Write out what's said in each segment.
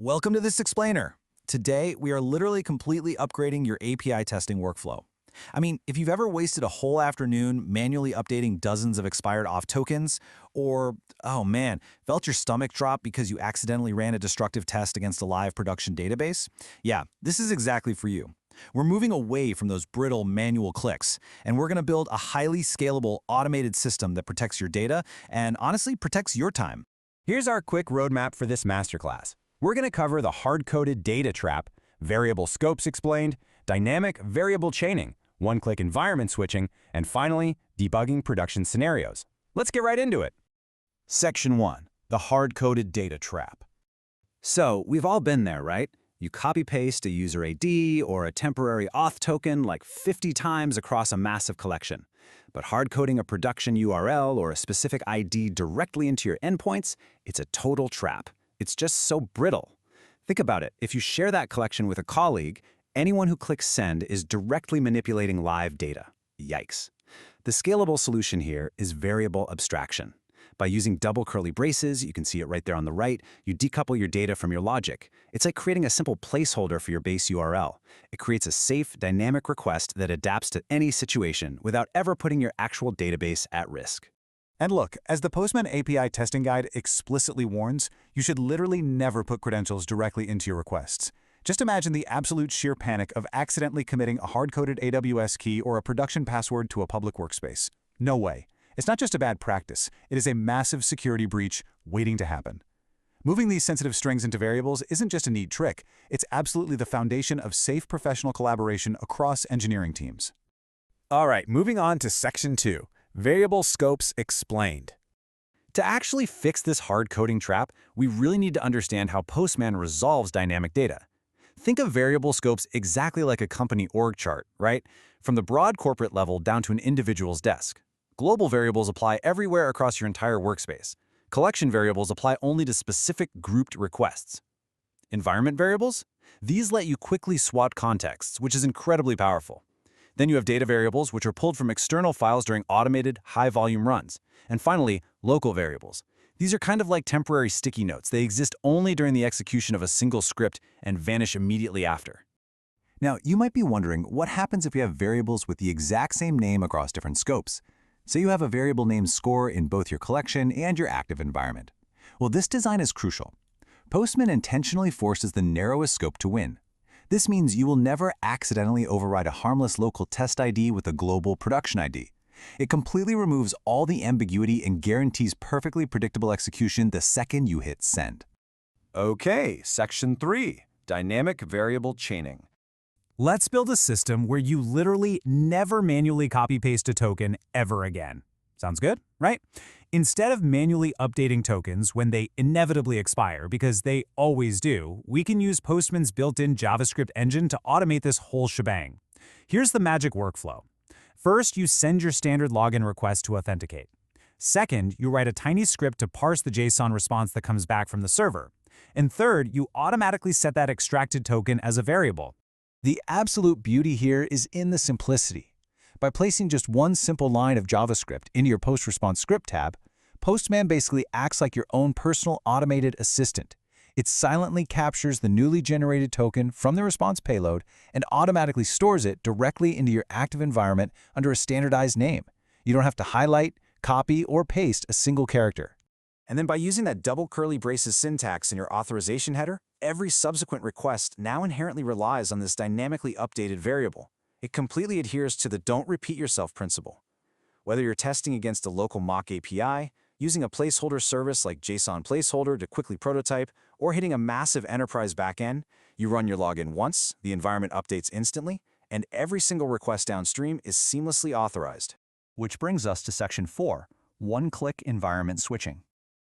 Welcome to this explainer. Today, we are literally completely upgrading your API testing workflow. I mean, if you've ever wasted a whole afternoon manually updating dozens of expired auth tokens, or, oh man, felt your stomach drop because you accidentally ran a destructive test against a live production database, yeah, this is exactly for you. We're moving away from those brittle manual clicks, and we're going to build a highly scalable, automated system that protects your data and honestly protects your time. Here's our quick roadmap for this masterclass. We're going to cover the hard-coded data trap, variable scopes explained, dynamic variable chaining, one-click environment switching, and finally, debugging production scenarios. Let's get right into it. Section 1. The hard-coded data trap. So, we've all been there, right? You copy-paste a user ID or a temporary auth token like 50 times across a massive collection. But hard-coding a production URL or a specific ID directly into your endpoints, it's a total trap. It's just so brittle. Think about it. If you share that collection with a colleague, anyone who clicks send is directly manipulating live data. Yikes. The scalable solution here is variable abstraction. By using double curly braces, you can see it right there on the right, you decouple your data from your logic. It's like creating a simple placeholder for your base URL. It creates a safe, dynamic request that adapts to any situation without ever putting your actual database at risk. And look, as the Postman API testing guide explicitly warns, you should literally never put credentials directly into your requests. Just imagine the absolute sheer panic of accidentally committing a hard-coded AWS key or a production password to a public workspace. No way. It's not just a bad practice, it is a massive security breach waiting to happen. Moving these sensitive strings into variables isn't just a neat trick, it's absolutely the foundation of safe professional collaboration across engineering teams. All right, moving on to Section 2, Variable Scopes Explained. To actually fix this hard-coding trap, we really need to understand how Postman resolves dynamic data. Think of variable scopes exactly like a company org chart, right? From the broad corporate level down to an individual's desk. Global variables apply everywhere across your entire workspace. Collection variables apply only to specific grouped requests. Environment variables? These let you quickly swap contexts, which is incredibly powerful. Then you have data variables, which are pulled from external files during automated, high-volume runs. And finally, local variables. These are kind of like temporary sticky notes. They exist only during the execution of a single script and vanish immediately after. Now, you might be wondering what happens if you have variables with the exact same name across different scopes. Say you have a variable named score in both your collection and your active environment. Well, this design is crucial. Postman intentionally forces the narrowest scope to win. This means you will never accidentally override a harmless local test ID with a global production ID. It completely removes all the ambiguity and guarantees perfectly predictable execution the second you hit send. Okay, Section 3, Dynamic Variable Chaining. Let's build a system where you literally never manually copy-paste a token ever again. Sounds good, right? Instead of manually updating tokens when they inevitably expire, because they always do, we can use Postman's built-in JavaScript engine to automate this whole shebang. Here's the magic workflow. First, you send your standard login request to authenticate. Second, you write a tiny script to parse the JSON response that comes back from the server. And third, you automatically set that extracted token as a variable. The absolute beauty here is in the simplicity. By placing just one simple line of JavaScript into your post-response script tab, Postman basically acts like your own personal automated assistant. It silently captures the newly generated token from the response payload and automatically stores it directly into your active environment under a standardized name. You don't have to highlight, copy, or paste a single character. And then by using that double curly braces syntax in your authorization header, every subsequent request now inherently relies on this dynamically updated variable. It completely adheres to the don't repeat yourself principle. Whether you're testing against a local mock API, using a placeholder service like JSON placeholder to quickly prototype, or hitting a massive enterprise backend, you run your login once, the environment updates instantly, and every single request downstream is seamlessly authorized. Which brings us to Section 4, one-click environment switching.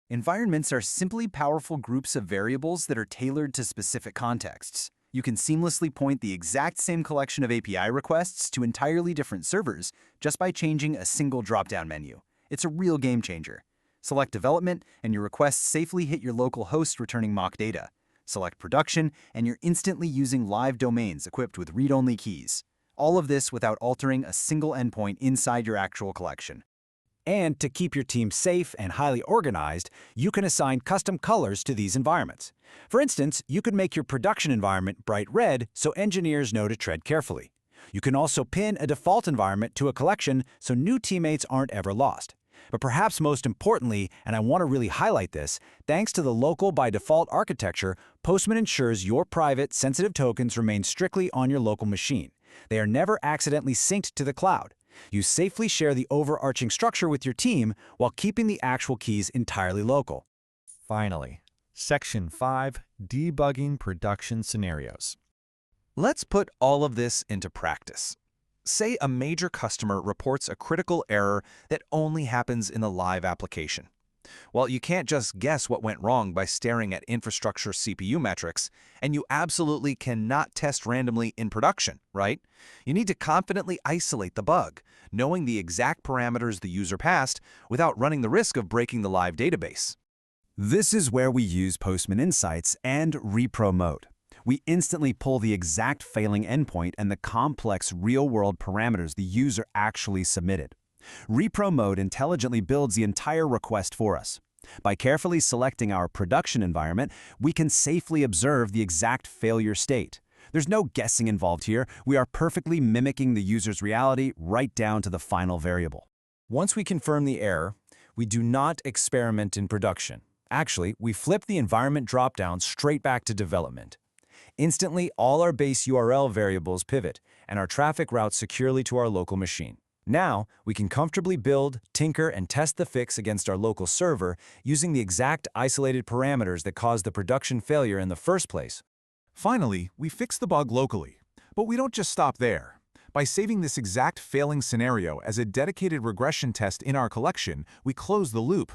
Environments are simply powerful groups of variables that are tailored to specific contexts. You can seamlessly point the exact same collection of API requests to entirely different servers just by changing a single drop-down menu. It's a real game changer. Select development, and your requests safely hit your local host returning mock data. Select production, and you're instantly using live domains equipped with read-only keys. All of this without altering a single endpoint inside your actual collection. And to keep your team safe and highly organized, you can assign custom colors to these environments. For instance, you could make your production environment bright red so engineers know to tread carefully. You can also pin a default environment to a collection so new teammates aren't ever lost. But perhaps most importantly, and I want to really highlight this, thanks to the local by default architecture, Postman ensures your private, sensitive tokens remain strictly on your local machine. They are never accidentally synced to the cloud. You safely share the overarching structure with your team while keeping the actual keys entirely local. Finally, Section 5, Debugging Production Scenarios. Let's put all of this into practice. Say a major customer reports a critical error that only happens in the live application. Well, you can't just guess what went wrong by staring at infrastructure CPU metrics, and you absolutely cannot test randomly in production, right? You need to confidently isolate the bug, knowing the exact parameters the user passed without running the risk of breaking the live database. This is where we use Postman Insights and repro mode. We instantly pull the exact failing endpoint and the complex real-world parameters the user actually submitted. Repro mode intelligently builds the entire request for us. By carefully selecting our production environment, we can safely observe the exact failure state. There's no guessing involved here. We are perfectly mimicking the user's reality right down to the final variable. Once we confirm the error, we do not experiment in production. Actually, we flip the environment dropdown straight back to development. Instantly, all our base URL variables pivot, and our traffic routes securely to our local machine. Now, we can comfortably build, tinker, and test the fix against our local server using the exact isolated parameters that caused the production failure in the first place. Finally, we fix the bug locally. But we don't just stop there. By saving this exact failing scenario as a dedicated regression test in our collection, we close the loop.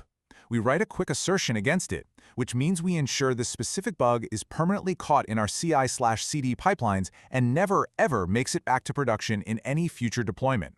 We write a quick assertion against it, which means we ensure the specific bug is permanently caught in our CI/CD pipelines and never ever makes it back to production in any future deployment.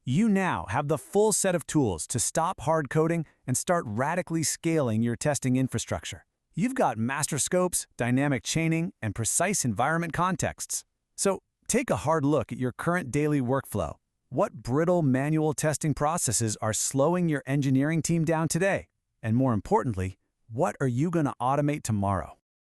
You now have the full set of tools to stop hard coding and start radically scaling your testing infrastructure. You've got master scopes, dynamic chaining, and precise environment contexts. So take a hard look at your current daily workflow. What brittle manual testing processes are slowing your engineering team down today? And more importantly, what are you going to automate tomorrow?